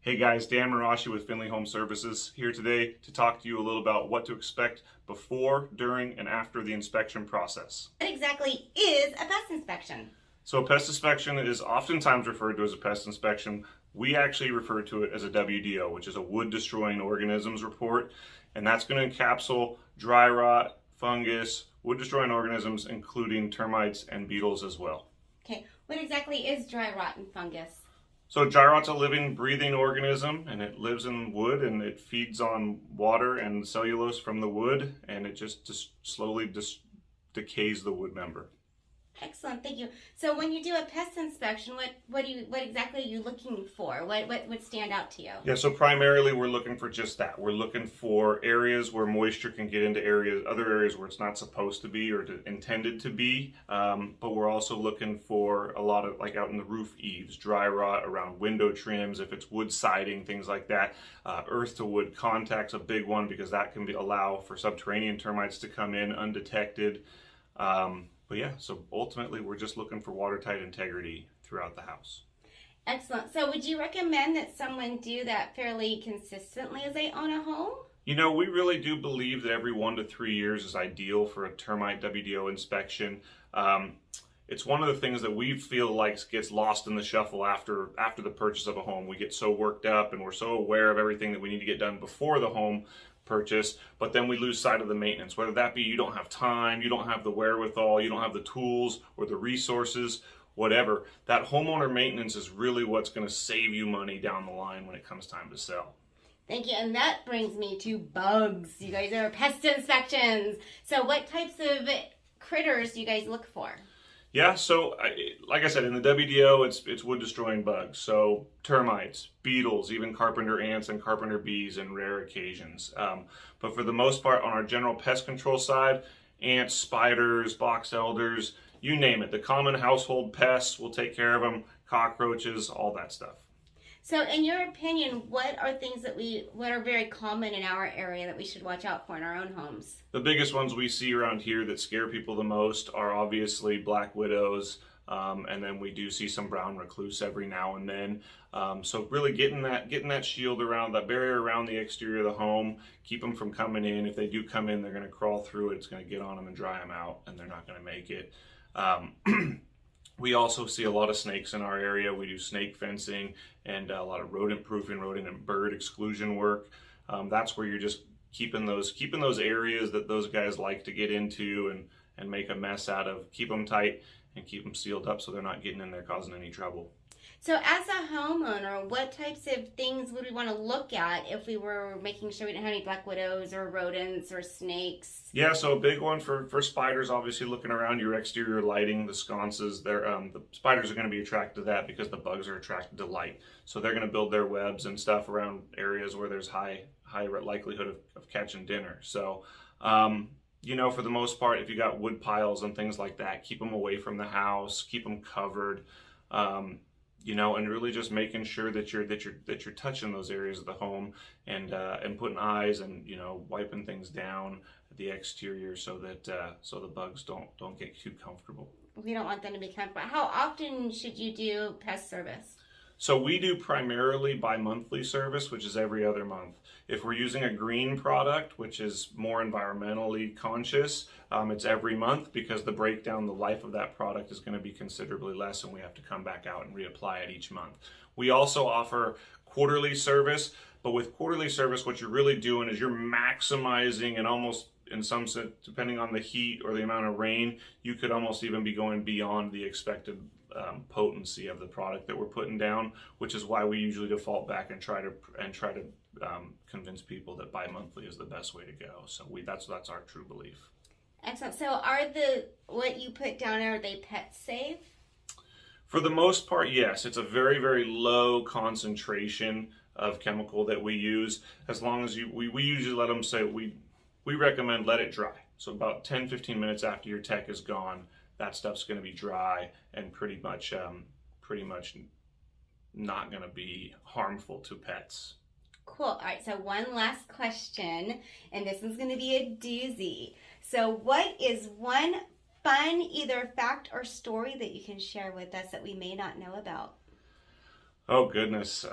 Hey guys, Dan Morasci with Finley Home Services here today to talk to you a little about what to expect before, during, and after the inspection process. What exactly is a pest inspection? So a pest inspection is oftentimes referred to as a pest inspection. We actually refer to it as a WDO, which is a wood destroying organisms report, and that's going to encapsulate dry rot, fungus, wood destroying organisms, including termites and beetles as well. Okay, what exactly is dry rot and fungus? So dry rot's a living, breathing organism, and it lives in wood, and it feeds on water and cellulose from the wood, and it just slowly decays the wood member. Excellent, thank you. So when you do a pest inspection, what exactly are you looking for? What would stand out to you? Yeah, so primarily we're looking for just that. We're looking for areas where moisture can get into other areas where it's not supposed to be or intended to be. But we're also looking for a lot of, like out in the roof eaves, dry rot around window trims, if it's wood siding, things like that. Earth to wood contact's a big one because that can allow for subterranean termites to come in undetected. But yeah, so ultimately we're just looking for watertight integrity throughout the house. Excellent. So would you recommend that someone do that fairly consistently as they own a home? You know, we really do believe that every 1 to 3 years is ideal for a termite WDO inspection. It's one of the things that we feel like gets lost in the shuffle after the purchase of a home. We get so worked up and we're so aware of everything that we need to get done before the home purchase, but then we lose sight of the maintenance, whether that be you don't have time, you don't have the wherewithal, you don't have the tools or the resources, whatever. That homeowner maintenance is really what's going to save you money down the line when it comes time to sell. Thank you, and that brings me to bugs. You guys are pest inspections. So what types of critters do you guys look for? Yeah, so like I said, in the WDO, it's wood destroying bugs. So termites, beetles, even carpenter ants and carpenter bees in rare occasions. But for the most part, on our general pest control side, ants, spiders, box elders, you name it. The common household pests, we'll take care of them, cockroaches, all that stuff. So in your opinion, what are things what are very common in our area that we should watch out for in our own homes? The biggest ones we see around here that scare people the most are obviously black widows, and then we do see some brown recluse every now and then. So really getting that shield around, that barrier around the exterior of the home, keep them from coming in. If they do come in, they're going to crawl through it, it's going to get on them and dry them out, and they're not going to make it. We also see a lot of snakes in our area. We do snake fencing and a lot of rodent proofing, rodent and bird exclusion work. That's where you're just keeping those areas that those guys like to get into and make a mess out of. Keep them tight and keep them sealed up so they're not getting in there causing any trouble. So as a homeowner, what types of things would we want to look at if we were making sure we didn't have any black widows or rodents or snakes? Yeah, so a big one for spiders, obviously looking around your exterior lighting, the sconces, the spiders are going to be attracted to that because the bugs are attracted to light. So they're going to build their webs and stuff around areas where there's high likelihood of catching dinner. So, you know, for the most part, if you got wood piles and things like that, keep them away from the house, keep them covered. You know, and really just making sure that you're touching those areas of the home and putting eyes and, you know, wiping things down at the exterior so that so the bugs don't get too comfortable. We don't want them to be comfortable. How often should you do pest service? So we do primarily bi-monthly service, which is every other month. If we're using a green product, which is more environmentally conscious, it's every month because the breakdown, the life of that product is going to be considerably less and we have to come back out and reapply it each month. We also offer quarterly service, but with quarterly service, what you're really doing is you're maximizing and almost in some sense, depending on the heat or the amount of rain, you could almost even be going beyond the expected potency of the product that we're putting down, which is why we usually default back and try to convince people that bi-monthly is the best way to go. So that's our true belief. Excellent. So are what you put down, are they pet safe? For the most part, yes. It's a very, very low concentration of chemical that we use. As long as we usually let them say, we recommend let it dry. So about 10-15 minutes after your tech is gone, that stuff's going to be dry and pretty much not going to be harmful to pets. Cool. All right, so one last question, and this one's going to be a doozy. So what is one fun either fact or story that you can share with us that we may not know about? Oh goodness,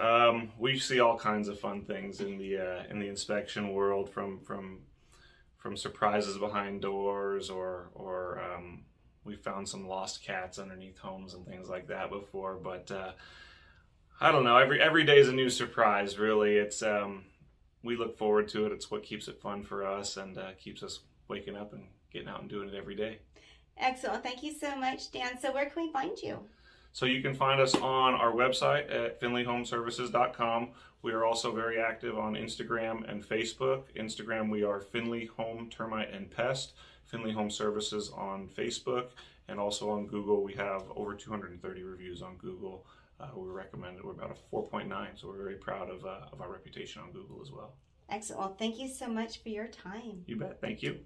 we see all kinds of fun things in the inspection world, from surprises behind doors, or we found some lost cats underneath homes and things like that before. But I don't know. Every day is a new surprise. Really, it's we look forward to it. It's what keeps it fun for us and keeps us waking up and getting out and doing it every day. Excellent. Thank you so much, Dan. So where can we find you? So you can find us on our website at finleyhomeservices.com. We are also very active on Instagram and Facebook. Instagram, we are Finley Home Termite and Pest. Finley Home Services on Facebook, and also on Google. We have over 230 reviews on Google. We recommend it. We're about a 4.9, so we're very proud of our reputation on Google as well. Excellent. Well, thank you so much for your time. You bet. Thank you.